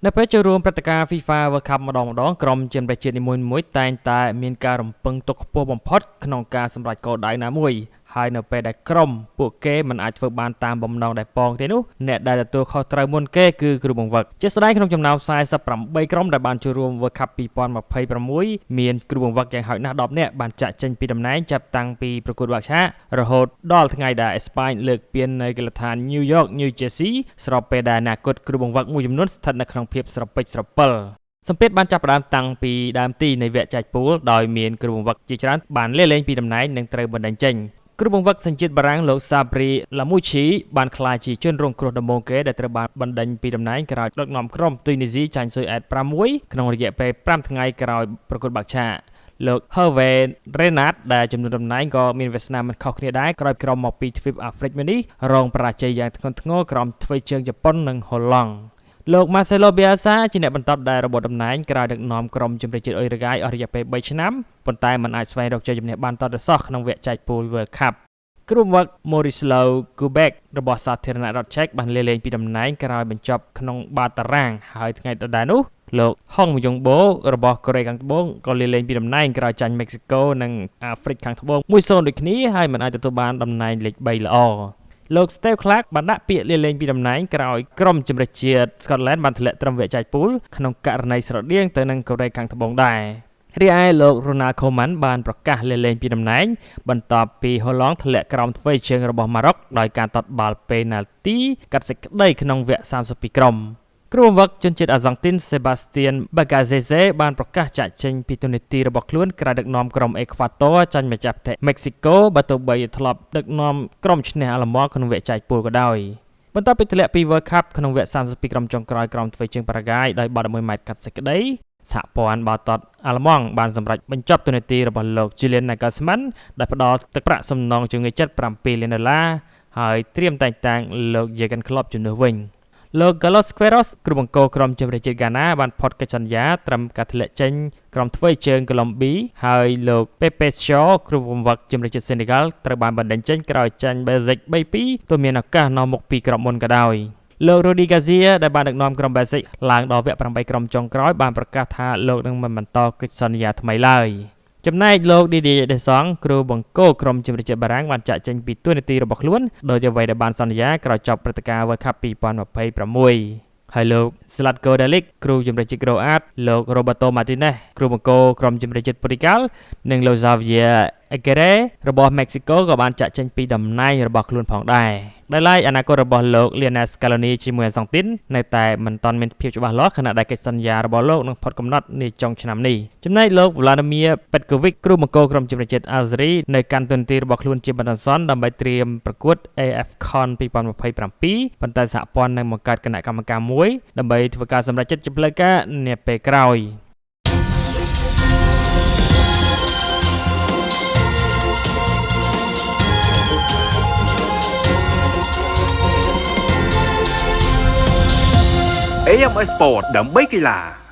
នៅពេលចូលរួមព្រឹត្តិការណ៍ FIFA World Cup ម្ដងក្រុមជើងប្រជាជាតិនីមួយៗតែងតែមានការរំពឹងទុកខ្ពស់បំផុតក្នុងការសម្រេចគោលដៅណាមួយហើយនៅពេលដែលក្រុមពួកគេមិនអាចធ្វើបានតាមបំណងដែលប៉ងទេនោះអ្នកដែលទទួលខុសត្រូវមុនគេគឺគ្រូបង្វឹកជាស្ដែងក្នុងចំណោម48ក្រុមដែលបានចូលរួម World Cup 2026មានគ្រូបង្វឹកយ៉ាងហោចណាស់10នាក់បានចាក់ចេញពីតំណែងចាប់តាំងពីប្រកួតវាក់ឆាករហូតដល់ថ្ងៃដែលអេស្ប៉ាញលើកពាននៅកីឡដ្ឋាន New York New Jersey ស្របពេលដែលអនាគតគ្រូបង្វឹកមួយចំនួនស្ថិតនៅក្នុងភាពស្រពេចស្រពិលសម្ពាធបានចាប់ផ្ដើមតាំងពីដើមទីនៃវគ្គចែកពូលដោយមានគ្រូបង្វឹកជាច្រើនបានលាលែងពីតំណែងនិងត្រូវបណ្តេញចេញគ្រូបង្វឹកសញ្ជាតិបារាំងលោក Sabri Lamouchi បានក្លាយជាជនរងគ្រោះដំបូងគេដែលត្រូវបានបណ្តេញពីតំណែងក្រោយដឹកនាំក្រុមទុយនីស៊ីចាញ់ស៊ុយអែត 5-1 ក្នុងរយៈពេល5ថ្ងៃក្រោយប្រកួតបាក់ឆាលោក Hervé Renard ដែលចំនួនតំណែងក៏មានវាសនាមិនខុសគ្នាដែរក្រោយក្រុមមកពីទ្វីបអាហ្វ្រិកមួយនេះរងបរាជ័យយ៉ាងធ្ងន់ធ្ងរក្រោមធ្វើជើងជប៉ុននិងហូឡង់លោក Marcelo Bielsa ជាអ្នកបន្តដែលរបបតំណែងក្រោយដឹកនាំក្រុមជម្រើសជាតិអ៊ុយរ៉ុហ្គាយអស់រយៈពេល3ឆ្នាំប៉ុន្តែមិនអាចស្វែងរកជ័យជំនះបានទាល់តែសោះក្នុងវគ្គចែកពូល World Cup គ្រូបង្វឹក Morislav Kubek របស់សាធារណរដ្ឋឆេកបានលាលែងពីតំណែងក្រោយបញ្ចប់ក្នុងបាតតារាងហើយថ្ងៃដដែលនោះលោក Hong Myung-bo របស់កូរ៉េខាងត្បូងក៏លាលែងពីតំណែងក្រោយចាញ់មិចស៊ីកូនិងអាហ្វ្រិកខាងត្បូង 1-0 ដូចគ្នាហើយមិនអាចទទួលបានតំណែងលេខ3ល្អលោក Steve Clarke បានដាក់ពាក្យលាលែងពីតំណែងក្រោយក្រុមជម្រើសជាតិ Scotland បានធ្លាក់ត្រឹមវគ្គចែកពូលក្នុងករណីស្រដៀងទៅនឹងកូរ៉េខាងត្បូងដែររីឯលោក Ronald Koeman បានប្រកាសលាលែងពីតំណែងបន្ទាប់ពីហូឡង់ធ្លាក់ក្រោមទ្វេជើងរបស់ម៉ារ៉ុកដោយការទាត់បាល់ពេណាល់ទីកាត់សេចក្តីក្នុងវគ្គ32ក្រុមគ្រូបង្វឹកជនជាតិអាហ្សង់ទីន Sebastian Bagazese បានប្រកាសចាក់ចេញពីតួនាទីរបស់ខ្លួនក្រោយដឹកនាំក្រុមអេក្វាទ័រចាញ់ម្ចាស់ផ្ទៃមិចស៊ីកូបើទោះបីធ្លាប់ដឹកនាំក្រុមឈ្នះអាល្លឺម៉ង់ក្នុងវគ្គចែកពូលក៏ដោយបន្ទាប់ពីធ្លាក់ពី World Cup ក្នុងវគ្គ32ក្រុមចុងក្រោយក្រោមទ្វេជើងប៉ារ៉ាហ្គាយដោយបាល់11ម៉ែត្រកាត់សេចក្តីសហព័ន្ធបាល់ទាត់អាល្លឺម៉ង់បានសម្រេចបញ្ចប់តួនាទីរបស់លោក Julian Nagelsmann ដែលផ្ដល់ទឹកប្រាក់សំណងជំនួយចិត្ត$7 លានហើយត្រៀមតែងតាំងលោក Jurgen Klopp ជំនួសវិញលោក Carlos Queiroz គ្រូបង្គោលក្រុមជម្រើសជាតិហ្គាណាបានផុតកិច្ចសន្យាត្រឹមការធ្លាក់ចេញក្រុមទ្វេជើងកូឡុំប៊ីហើយលោក Pepe Shaw គ្រូបង្វឹកជម្រើសជាតិសេនេហ្គាល់ត្រូវបានបណ្តេញចេញក្រោយចាញ់ Belgique 3-2 ទោះមានឱកាសនៅមុខពីក្រុមមុនក៏ដោយលោក Rudi Garcia ដែលបានដឹកនាំក្រុម Belgique ឡើងដល់វគ្គ8ក្រុមចុងក្រោយបានប្រកាសថាលោកនឹងមិនបន្តកិច្ចសន្យាថ្មីឡើយចំណែកលោក Didier Deschamps គ្រូបង្គោលក្រុមជម្រើសជាតិបារាំងបានចាក់ចេញពីតួនាទីរបស់ខ្លួនដោយអ្វីដែលបានសន្យាក្រោយចប់ព្រឹត្តិការណ៍ World Cup 2026ហើយលោក Zlatko Dalic គ្រូជម្រើសជាតិក្រូអាតលោក Roberto Martinez គ្រូបង្គោលក្រុមជម្រើសជាតិប៉ូទុយហ្គាល់និងលោក Javier Aguirre របស់មិចស៊ីកូក៏បានចាក់ចេញពីតំណែងរបស់ខ្លួនផងដែរដោយឡែកអនាគតរបស់លោក Lionel Scaloni ជាមួយអាហ្សង់ទីននៅតែមិនទាន់មានភាពច្បាស់លាស់ខណៈដែលកិច្ចសន្យារបស់លោកនឹងផុតកំណត់នាចុងឆ្នាំនេះចំណែកលោក Vladimir Petkovic គ្រូបង្គោលក្រុមជម្រើសជាតិអាល់ហ្សេរីនៅកាន់តួនាទីរបស់ខ្លួនជាបណ្ឌិតសន្នដើម្បីត្រៀមប្រកួត AFCON 2027ប៉ុន្តែសហព័ន្ធនឹងបង្កើតគណៈកម្មការមួយដើម្បីធ្វើការសម្រេចចិត្តជាផ្លូវការនាពេលក្រោយAMS Sport ដើម្បីកីឡា